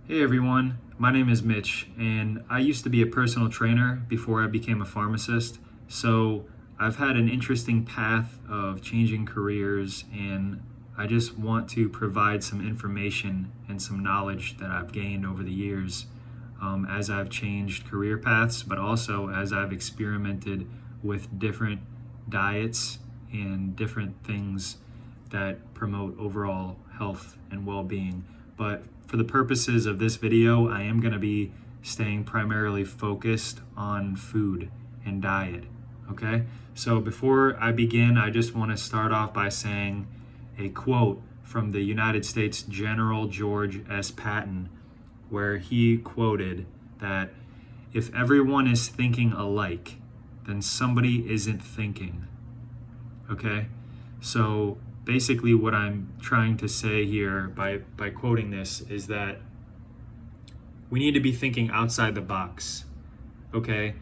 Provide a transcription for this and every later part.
Hey everyone, my name is Mitch, and I used to be a personal trainer before I became a pharmacist. So I've had an interesting path of changing careers, and I just want to provide some information and some knowledge that I've gained over the years as I've changed career paths, but also as I've experimented with different diets and different things that promote overall health and well-being. But for the purposes of this video, I am going to be staying primarily focused on food and diet. Okay? So before I begin, I just want to start off by saying a quote from the United States General George S. Patton, where he quoted that if everyone is thinking alike, then somebody isn't thinking. Okay? So basically what I'm trying to say here by quoting this is that we need to be thinking outside the box. Okay?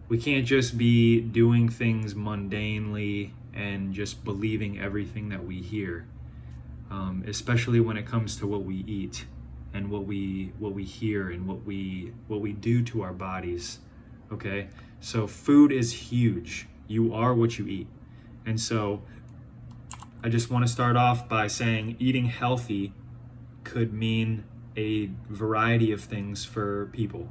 We can't just be doing things mundanely and just believing everything that we hear, especially when it comes to what we eat and what we hear and what we do to our bodies. Okay? So food is huge. You are what you eat. And so I just want to start off by saying eating healthy could mean a variety of things for people.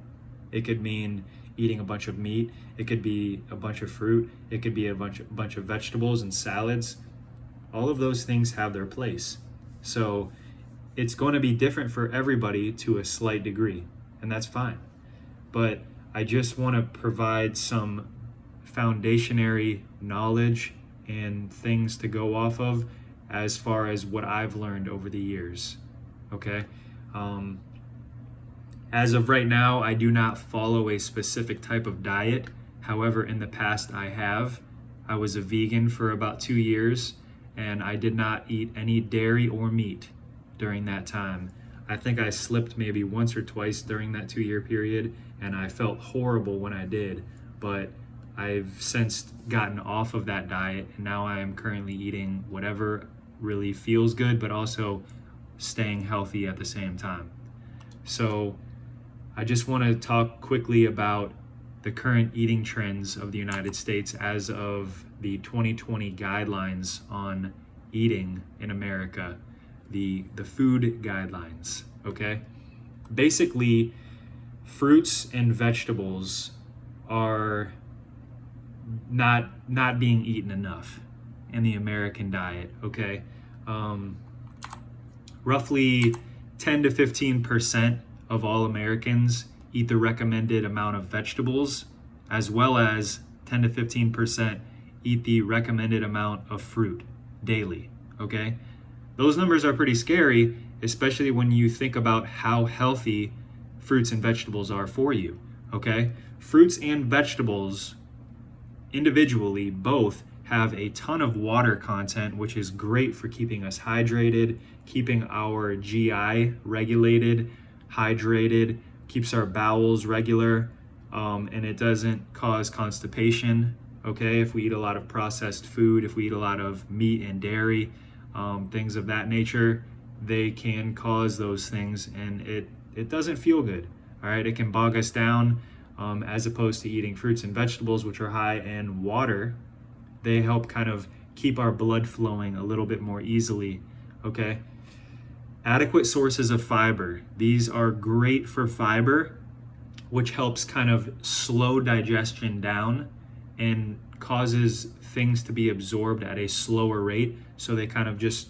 It could mean eating a bunch of meat. It could be a bunch of fruit. It could be a bunch of vegetables and salads. All of those things have their place. So it's going to be different for everybody to a slight degree, and that's fine. But I just want to provide some foundationary knowledge and things to go off of as far as what I've learned over the years. Okay? As of right now, I do not follow a specific type of diet. However, in the past I have. I was a vegan for about 2 years, and I did not eat any dairy or meat during that time. I think I slipped maybe once or twice during that 2-year period, and I felt horrible when I did, but I've since gotten off of that diet, and now I am currently eating whatever really feels good, but also staying healthy at the same time. So I just want to talk quickly about the current eating trends of the United States as of the 2020 guidelines on eating in America, the food guidelines, okay? Basically, fruits and vegetables are not being eaten enough in the American diet, okay? Roughly 10 to 15% of all Americans eat the recommended amount of vegetables, as well as 10 to 15% eat the recommended amount of fruit daily, okay? Those numbers are pretty scary, especially when you think about how healthy fruits and vegetables are for you, okay? Fruits and vegetables individually both have a ton of water content, which is great for keeping us hydrated, keeping our GI regulated, hydrated, keeps our bowels regular, and it doesn't cause constipation, okay? If we eat a lot of processed food, if we eat a lot of meat and dairy, things of that nature, they can cause those things, and it doesn't feel good, all right? It can bog us down. As opposed to eating fruits and vegetables, which are high in water, they help kind of keep our blood flowing a little bit more easily, okay? Adequate sources of fiber. These are great for fiber, which helps kind of slow digestion down and causes things to be absorbed at a slower rate, so they kind of just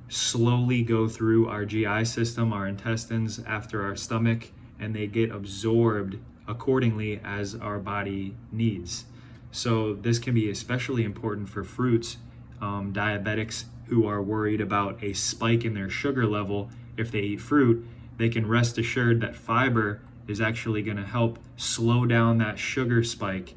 slowly go through our GI system, our intestines, after our stomach, and they get absorbed accordingly as our body needs. So this can be especially important for fruits. Diabetics who are worried about a spike in their sugar level if they eat fruit, they can rest assured that fiber is actually going to help slow down that sugar spike,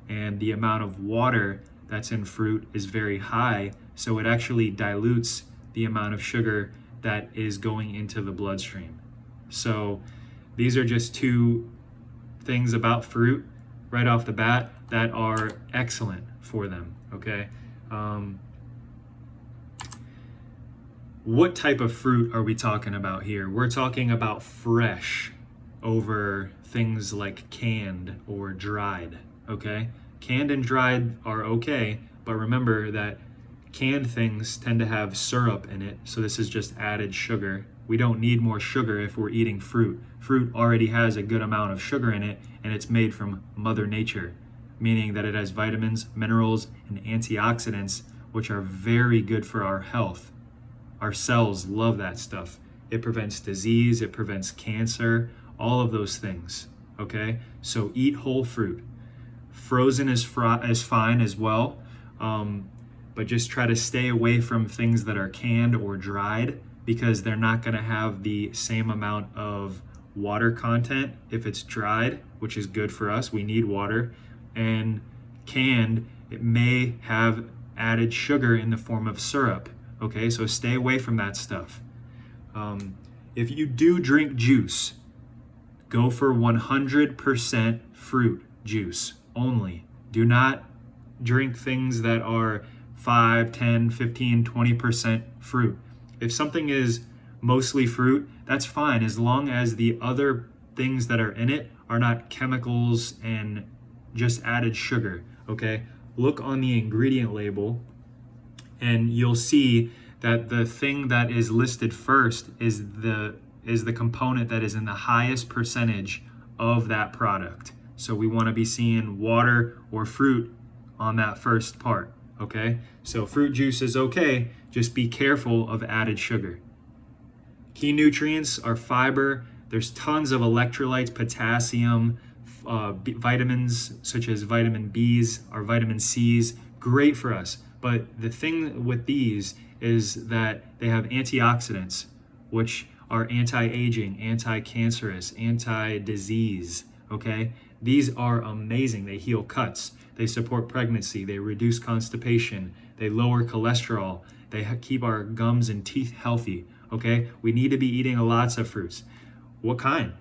and the amount of water that's in fruit is very high, so it actually dilutes the amount of sugar that is going into the bloodstream. So these are just two things about fruit right off the bat that are excellent for them, okay? What type of fruit are we talking about here? We're talking about fresh over things like canned or dried, okay? Canned and dried are okay, but remember that canned things tend to have syrup in it, so this is just added sugar. We don't need more sugar if we're eating fruit. Fruit already has a good amount of sugar in it, and it's made from Mother Nature, meaning that it has vitamins, minerals, and antioxidants, which are very good for our health. Our cells love that stuff. It prevents disease, it prevents cancer, all of those things, okay? So eat whole fruit. Frozen is fine as well, but just try to stay away from things that are canned or dried because they're not gonna have the same amount of water content if it's dried, which is good for us. We need water. And canned, it may have added sugar in the form of syrup. Okay, so stay away from that stuff. If you do drink juice, go for 100% fruit juice only. Do not drink things that are 5, 10, 15, 20% fruit. If something is mostly fruit, that's fine as long as the other things that are in it are not chemicals and just added sugar, okay? Look on the ingredient label and you'll see that the thing that is listed first is the component that is in the highest percentage of that product. So we want to be seeing water or fruit on that first part, okay? So fruit juice is okay, just be careful of added sugar. Key nutrients are fiber. There's tons of electrolytes, potassium, vitamins such as vitamin B's or vitamin C's, great for us. But the thing with these is that they have antioxidants, which are anti-aging, anti-cancerous, anti-disease, okay? These are amazing. They heal cuts. They support pregnancy. They reduce constipation. They lower cholesterol. They keep our gums and teeth healthy, okay? We need to be eating lots of fruits. What kind?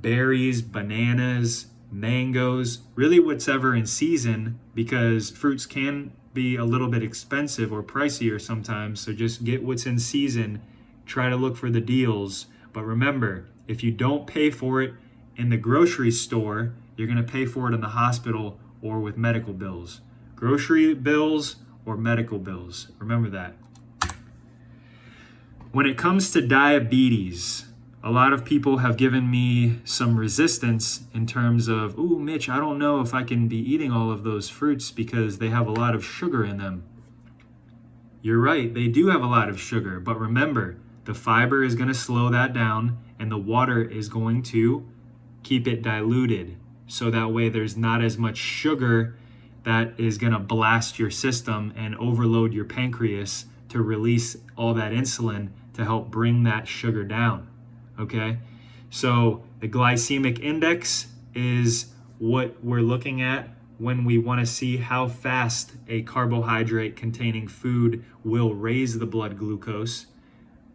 Berries, bananas, mangoes, really whatever in season, because fruits can be a little bit expensive or pricier sometimes, so just get what's in season. Try to look for the deals, but remember, if you don't pay for it in the grocery store, you're going to pay for it in the hospital or with medical bills. Grocery bills or medical bills, remember that. When it comes to diabetes, a lot of people have given me some resistance in terms of, ooh, Mitch, I don't know if I can be eating all of those fruits because they have a lot of sugar in them. You're right, they do have a lot of sugar, but remember, the fiber is going to slow that down and the water is going to keep it diluted. So that way there's not as much sugar that is going to blast your system and overload your pancreas to release all that insulin to help bring that sugar down. Okay, so the glycemic index is what we're looking at when we want to see how fast a carbohydrate containing food will raise the blood glucose.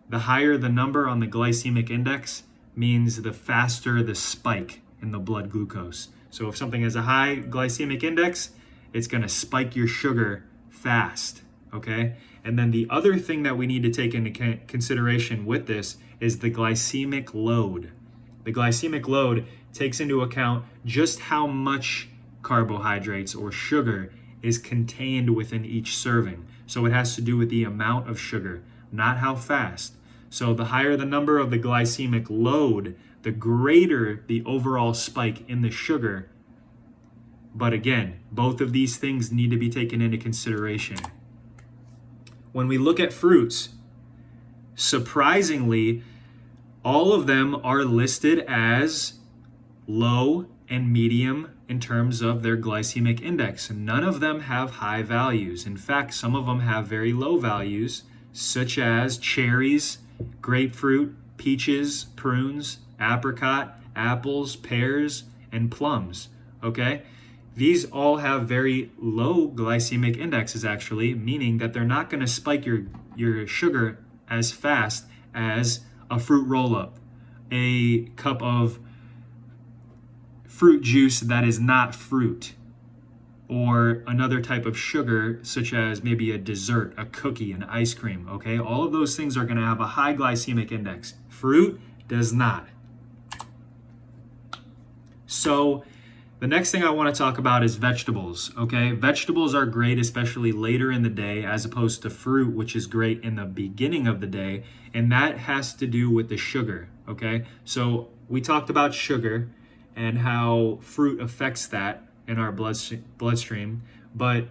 The higher the number on the glycemic index means the faster the spike in the blood glucose. So if something has a high glycemic index, it's going to spike your sugar fast, okay? And then the other thing that we need to take into consideration with this is the glycemic load. The glycemic load takes into account just how much carbohydrates or sugar is contained within each serving. So it has to do with the amount of sugar, not how fast. So the higher the number of the glycemic load, the greater the overall spike in the sugar. But again, both of these things need to be taken into consideration. When we look at fruits, surprisingly, all of them are listed as low and medium in terms of their glycemic index. None of them have high values. In fact, some of them have very low values, such as cherries, grapefruit, peaches, prunes, apricot, apples, pears, and plums, okay? These all have very low glycemic indexes actually, meaning that they're not going to spike your sugar as fast as a fruit roll-up, a cup of fruit juice that is not fruit, or another type of sugar, such as maybe a dessert, a cookie, an ice cream, okay? All of those things are gonna have a high glycemic index. Fruit does not. So the next thing I want to talk about is vegetables, okay? Vegetables are great, especially later in the day, as opposed to fruit, which is great in the beginning of the day. And that has to do with the sugar, okay? So we talked about sugar and how fruit affects that in our bloodstream, but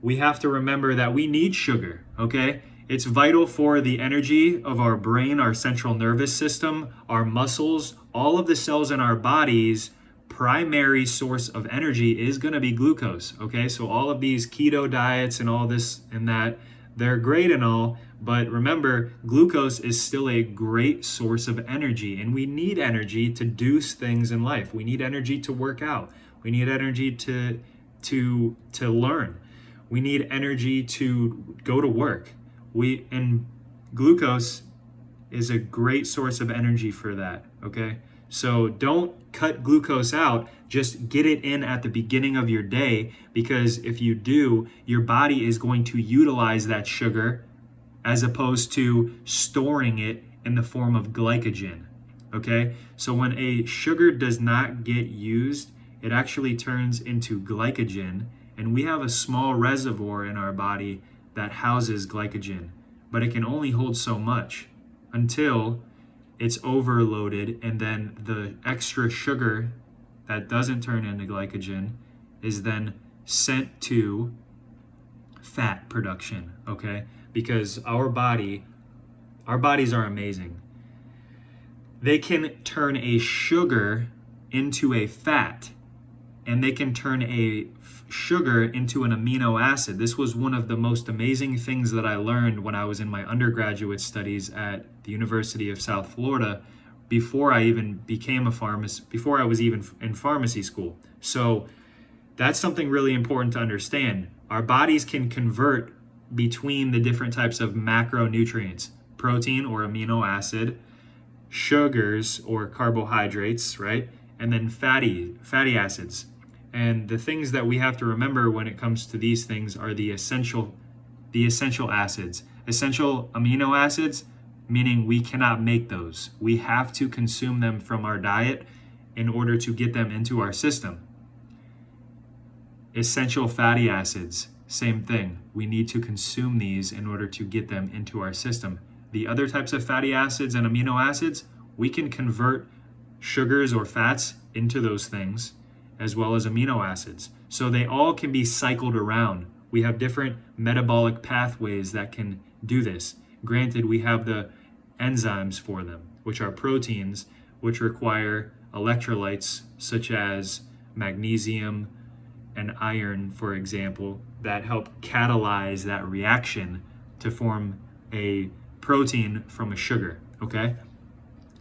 we have to remember that we need sugar, okay? It's vital for the energy of our brain, our central nervous system, our muscles, all of the cells in our bodies. Primary source of energy is going to be glucose, okay? So all of these keto diets and all this and that, they're great and all, but remember, glucose is still a great source of energy, and we need energy to do things in life. We need energy to work out. We need energy to learn. We need energy to go to work. And glucose is a great source of energy for that, okay? So don't cut glucose out, just get it in at the beginning of your day, because if you do, your body is going to utilize that sugar as opposed to storing it in the form of glycogen, okay? So when a sugar does not get used, it actually turns into glycogen, and we have a small reservoir in our body that houses glycogen, but it can only hold so much until it's overloaded, and then the extra sugar that doesn't turn into glycogen is then sent to fat production, okay? Because our bodies are amazing. They can turn a sugar into a fat, and they can turn a sugar into an amino acid. This was one of the most amazing things that I learned when I was in my undergraduate studies at the University of South Florida, before I even became a pharmacist, before I was even in pharmacy school. So that's something really important to understand. Our bodies can convert between the different types of macronutrients: protein or amino acid, sugars or carbohydrates, right? And then fatty acids. And the things that we have to remember when it comes to these things are the essential acids. Essential amino acids, meaning we cannot make those. We have to consume them from our diet in order to get them into our system. Essential fatty acids, same thing. We need to consume these in order to get them into our system. The other types of fatty acids and amino acids, we can convert sugars or fats into those things, as well as amino acids. So they all can be cycled around. We have different metabolic pathways that can do this. Granted, we have the enzymes for them, which are proteins, which require electrolytes such as magnesium and iron, for example, that help catalyze that reaction to form a protein from a sugar, okay?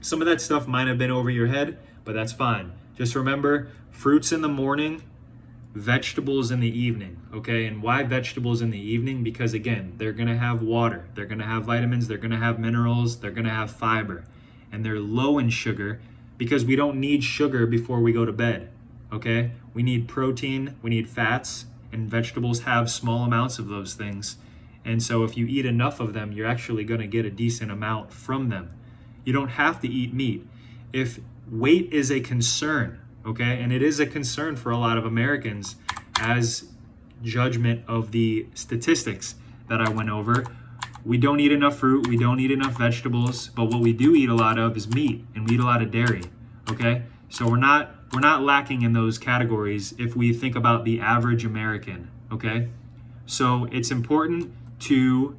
Some of that stuff might have been over your head, but that's fine. Just remember, fruits in the morning, vegetables in the evening, okay? And why vegetables in the evening? Because again, they're gonna have water, they're gonna have vitamins, they're gonna have minerals, they're gonna have fiber, and they're low in sugar because we don't need sugar before we go to bed, okay? We need protein, we need fats, and vegetables have small amounts of those things. And so if you eat enough of them, you're actually gonna get a decent amount from them. You don't have to eat meat. If weight is a concern, okay, and it is a concern for a lot of Americans as judgment of the statistics that I went over, we don't eat enough fruit, we don't eat enough vegetables, but what we do eat a lot of is meat, and we eat a lot of dairy, okay? So we're not lacking in those categories if we think about the average American, okay? So it's important to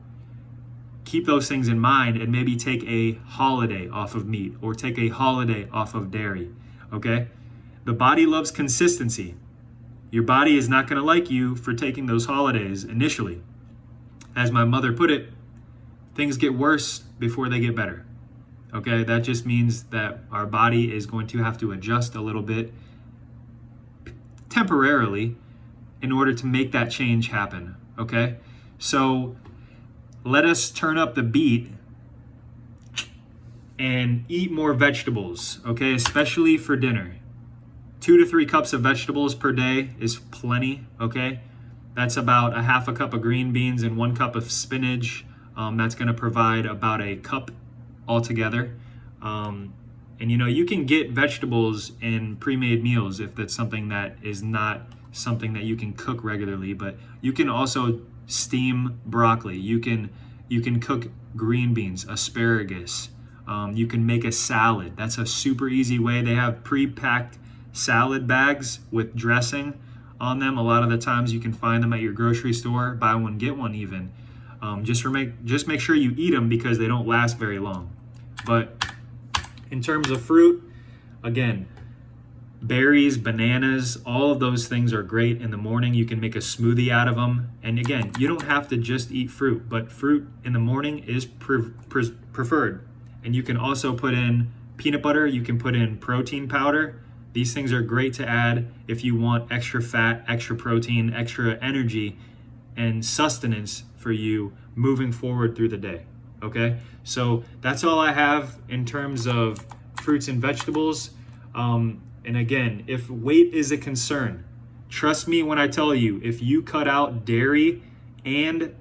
keep those things in mind and maybe take a holiday off of meat or take a holiday off of dairy, okay? The body loves consistency. Your body is not going to like you for taking those holidays initially. As my mother put it, things get worse before they get better, okay? That just means that our body is going to have to adjust a little bit temporarily in order to make that change happen, okay? So let us turn up the beat and eat more vegetables, okay? Especially for dinner. 2 to 3 cups of vegetables per day is plenty, okay? That's about a half a cup of green beans and 1 cup of spinach. That's going to provide about a cup altogether. And you can get vegetables in pre-made meals if that's something that is not something that you can cook regularly, but you can also steam broccoli. You can cook green beans, asparagus. You can make a salad. That's a super easy way. They have pre-packed salad bags with dressing on them. A lot of the times you can find them at your grocery store, buy one, get one even. Just make sure you eat them because they don't last very long. But in terms of fruit, again, berries, bananas, all of those things are great in the morning. You can make a smoothie out of them. And again, you don't have to just eat fruit, but fruit in the morning is preferred. And you can also put in peanut butter. You can put in protein powder. These things are great to add if you want extra fat, extra protein, extra energy, and sustenance for you moving forward through the day. Okay, so that's all I have in terms of fruits and vegetables. And again, if weight is a concern, trust me when I tell you, if you cut out dairy and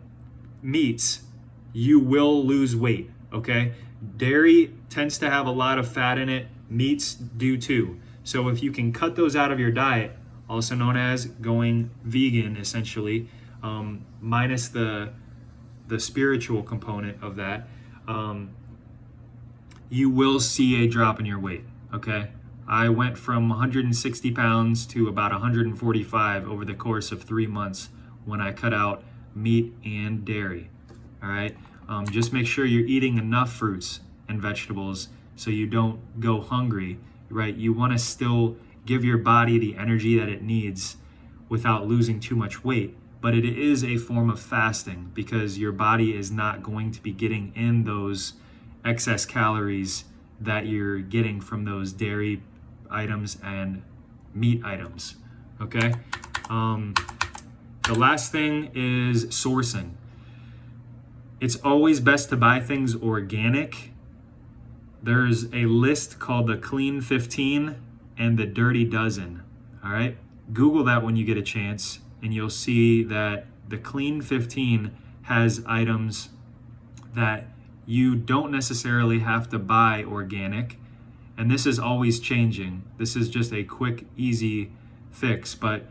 meats, you will lose weight, okay? Dairy tends to have a lot of fat in it. Meats do too. So if you can cut those out of your diet, also known as going vegan, essentially, minus the spiritual component of that, you will see a drop in your weight, okay? I went from 160 pounds to about 145 over the course of 3 months when I cut out meat and dairy, all right? Just make sure you're eating enough fruits and vegetables so you don't go hungry, right? You want to still give your body the energy that it needs without losing too much weight. But it is a form of fasting because your body is not going to be getting in those excess calories that you're getting from those dairy items and meat items, okay? The last thing is sourcing. It's always best to buy things organic. There's a list called the Clean 15 and the Dirty Dozen, all right? Google that when you get a chance, and you'll see that the Clean 15 has items that you don't necessarily have to buy organic. And this is always changing. This is just a quick, easy fix. But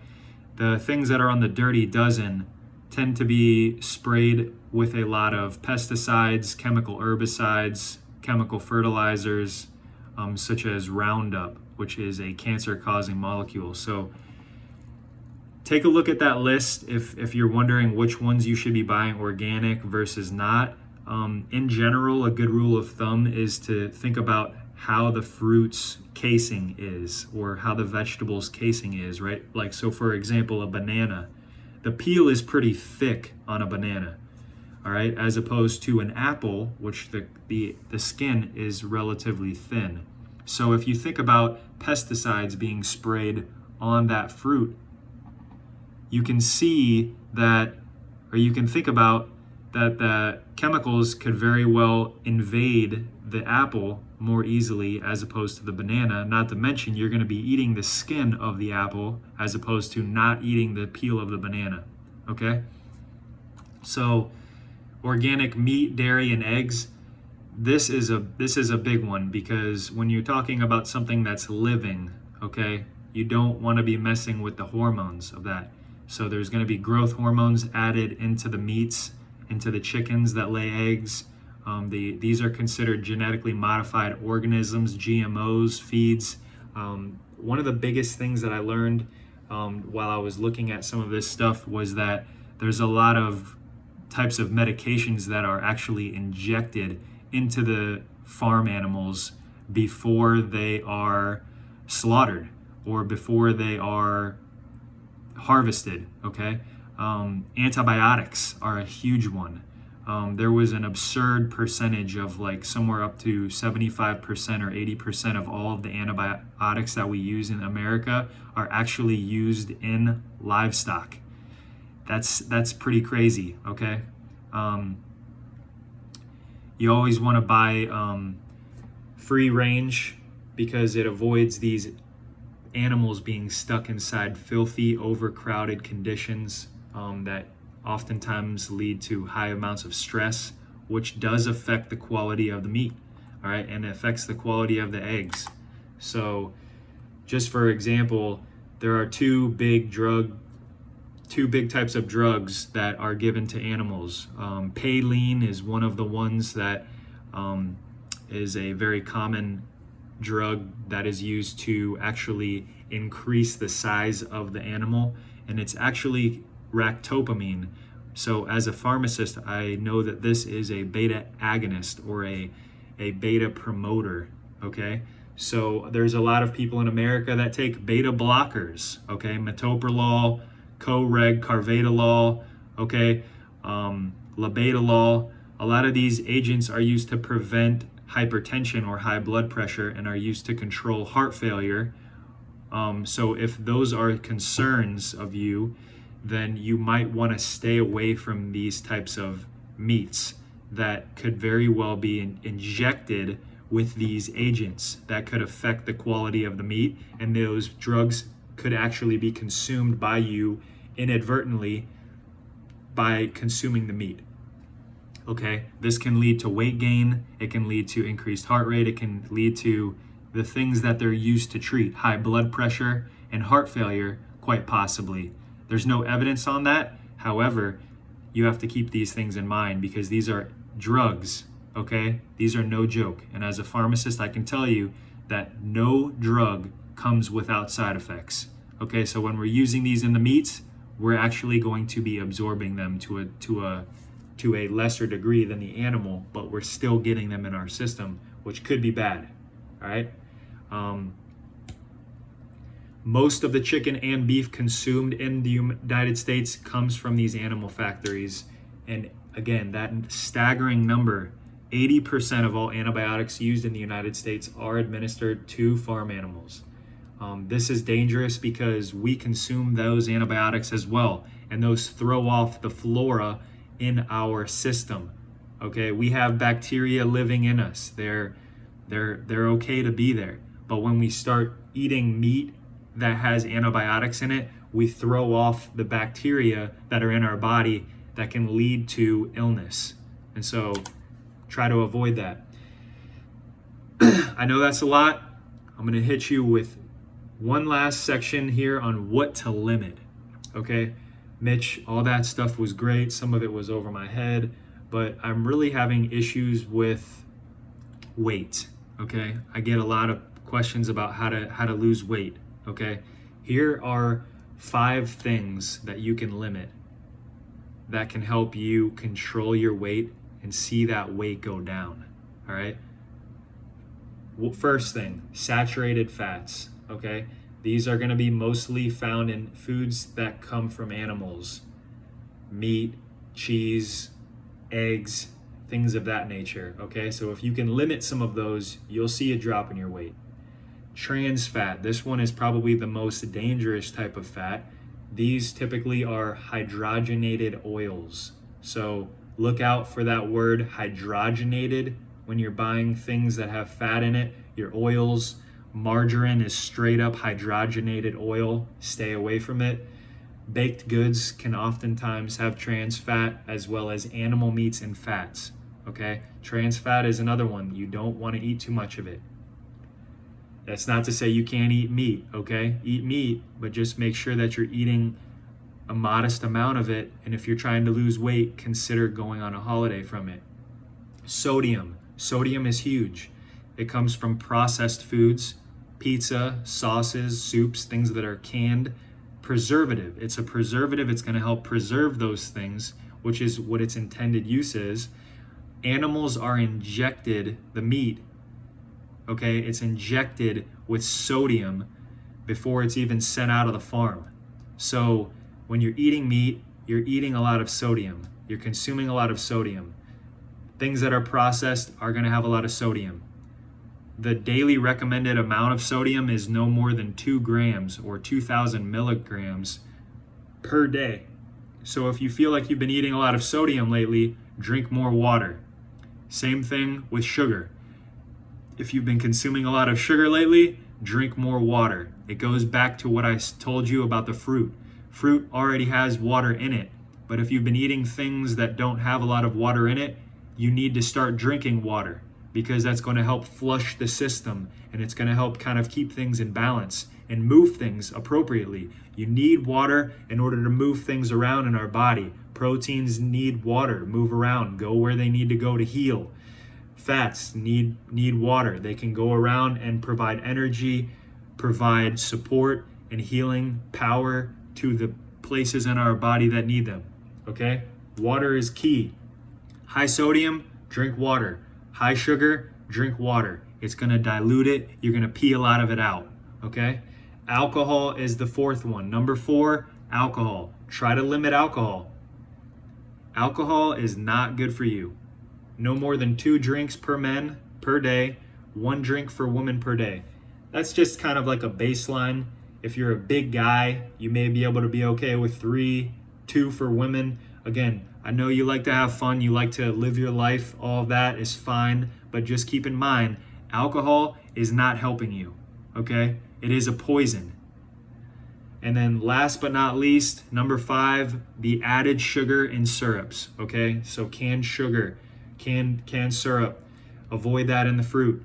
the things that are on the Dirty Dozen tend to be sprayed with a lot of pesticides, chemical herbicides, chemical fertilizers, such as Roundup, which is a cancer-causing molecule. So take a look at that list if you're wondering which ones you should be buying organic versus not. In general, a good rule of thumb is to think about how the fruit's casing is or how the vegetable's casing is, right? Like, so for example, a banana, the peel is pretty thick on a banana, all right? As opposed to an apple, which the skin is relatively thin. So if you think about pesticides being sprayed on that fruit, you can see that, or you can think about that the chemicals could very well invade the apple more easily as opposed to the banana. Not to mention, you're going to be eating the skin of the apple as opposed to not eating the peel of the banana, okay? So organic meat, dairy, and eggs, this is a big one because when you're talking about something that's living, okay, you don't want to be messing with the hormones of that. So there's going to be growth hormones added into the meats, into the chickens that lay eggs. These are considered genetically modified organisms, GMOs, feeds. One of the biggest things that I learned while I was looking at some of this stuff was that there's a lot of types of medications that are actually injected into the farm animals before they are slaughtered or before they are harvested, okay? Antibiotics are a huge one. There was an absurd percentage of like somewhere up to 75% or 80% of all of the antibiotics that we use in America are actually used in livestock. That's pretty crazy, okay? You always want to buy free range because it avoids these animals being stuck inside filthy, overcrowded conditions that oftentimes lead to high amounts of stress, which does affect the quality of the meat, all right, and it affects the quality of the eggs. So, just for example, there are two big types of drugs that are given to animals. Paline is one of the ones that is a very common drug that is used to actually increase the size of the animal, and it's actually ractopamine. So as a pharmacist, I know that this is a beta agonist or a beta promoter, okay? So there's a lot of people in America that take beta blockers, okay? Metoprolol, Coreg, Carvedilol, okay? Labetalol. A lot of these agents are used to prevent hypertension or high blood pressure and are used to control heart failure. So if those are concerns of you, then you might want to stay away from these types of meats that could very well be injected with these agents that could affect the quality of the meat, and those drugs could actually be consumed by you inadvertently by consuming the meat. Okay, this can lead to weight gain, it can lead to increased heart rate, it can lead to the things that they're used to treat, high blood pressure and heart failure, quite possibly. There's no evidence on that. However, you have to keep these things in mind because these are drugs, okay? These are no joke. And as a pharmacist, I can tell you that no drug comes without side effects. Okay, so when we're using these in the meats, we're actually going to be absorbing them to a lesser degree than the animal, but we're still getting them in our system, which could be bad. All right. Most of the chicken and beef consumed in the United States comes from these animal factories. And again, that staggering number, 80% of all antibiotics used in the United States are administered to farm animals. This is dangerous because we consume those antibiotics as well, and those throw off the flora in our system. Okay, we have bacteria living in us. They're okay to be there. But when we start eating meat that has antibiotics in it, we throw off the bacteria that are in our body that can lead to illness. And so try to avoid that. I know that's a lot. I'm going to hit you with one last section here on what to limit. Okay, Mitch, all that stuff was great. Some of it was over my head, but I'm really having issues with weight. Okay, I get a lot of questions about how to lose weight. Okay, here are 5 things that you can limit that can help you control your weight and see that weight go down. All right. Well, first thing, saturated fats. Okay, these are going to be mostly found in foods that come from animals, meat, cheese, eggs, things of that nature. Okay, so if you can limit some of those, you'll see a drop in your weight. Trans fat, this one is probably the most dangerous type of fat. These typically are hydrogenated oils. So look out for that word hydrogenated when you're buying things that have fat in it. Your oils, margarine is straight up hydrogenated oil. Stay away from it. Baked goods can oftentimes have trans fat as well as animal meats and fats. Okay, trans fat is another one. You don't want to eat too much of it. That's not to say you can't eat meat, okay? Eat meat, but just make sure that you're eating a modest amount of it. And if you're trying to lose weight, consider going on a holiday from it. Sodium. Sodium is huge. It comes from processed foods, pizza, sauces, soups, things that are canned. Preservative. It's a preservative. It's going to help preserve those things, which is what its intended use is. Animals are injected, the meat, okay, it's injected with sodium before it's even sent out of the farm. So when you're eating meat, you're eating a lot of sodium. You're consuming a lot of sodium. Things that are processed are going to have a lot of sodium. The daily recommended amount of sodium is no more than 2 grams or 2,000 milligrams per day. So if you feel like you've been eating a lot of sodium lately, drink more water. Same thing with sugar. If you've been consuming a lot of sugar lately, drink more water. It goes back to what I told you about the fruit. Fruit already has water in it, but if you've been eating things that don't have a lot of water in it, you need to start drinking water, because that's going to help flush the system, and it's going to help kind of keep things in balance and move things appropriately. You need water in order to move things around in our body. Proteins need water, move around, go where they need to go to heal. Fats need water. They can go around and provide energy, provide support and healing power to the places in our body that need them. Okay? Water is key. High sodium, drink water. High sugar, drink water. It's going to dilute it. You're going to pee a lot of it out. Okay? Alcohol is the fourth one. Number 4, alcohol. Try to limit alcohol. Alcohol is not good for you. No more than 2 drinks per men per day, 1 drink for women per day. That's just kind of like a baseline. If you're a big guy, you may be able to be okay with 3, 2 for women. Again, I know you like to have fun, you like to live your life, all of that is fine, but just keep in mind, alcohol is not helping you, okay? It is a poison. And then last but not least, number 5, the added sugar in syrups, okay? So canned sugar, canned syrup, avoid that in the fruit.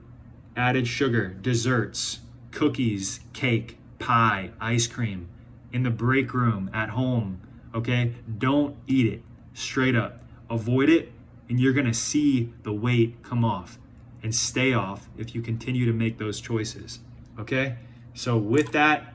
Added sugar, desserts, cookies, cake, pie, ice cream, in the break room, at home, okay? Don't eat it, straight up. Avoid it, and you're gonna see the weight come off and stay off if you continue to make those choices, okay? So with that,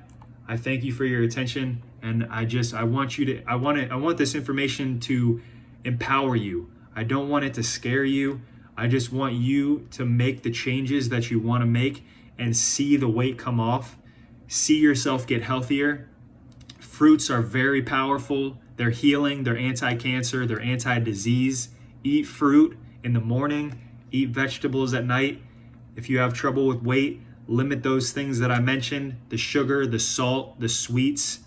I thank you for your attention, and I want this information to empower you. I don't want it to scare you. I just want you to make the changes that you want to make and see the weight come off. See yourself get healthier. Fruits are very powerful. They're healing, they're anti-cancer, they're anti-disease. Eat fruit in the morning, eat vegetables at night. If you have trouble with weight, limit those things that I mentioned, the sugar, the salt, the sweets,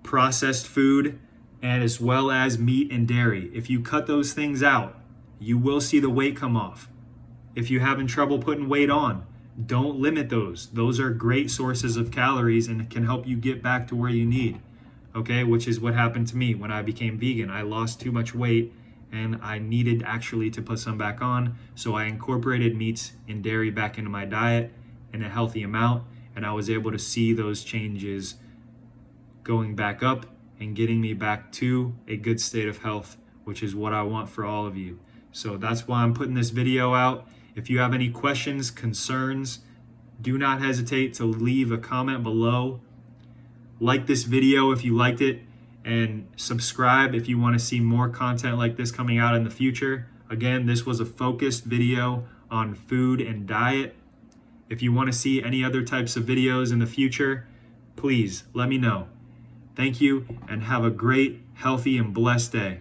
processed food, and as well as meat and dairy. If you cut those things out, you will see the weight come off. If you're having trouble putting weight on, don't limit those. Those are great sources of calories and can help you get back to where you need, okay? Which is what happened to me when I became vegan. I lost too much weight and I needed actually to put some back on. So I incorporated meats and dairy back into my diet in a healthy amount, and I was able to see those changes going back up and getting me back to a good state of health, which is what I want for all of you. So that's why I'm putting this video out. If you have any questions, concerns, do not hesitate to leave a comment below. Like this video if you liked it, and subscribe if you want to see more content like this coming out in the future. Again, this was a focused video on food and diet. If you want to see any other types of videos in the future, please let me know. Thank you, and have a great, healthy, and blessed day.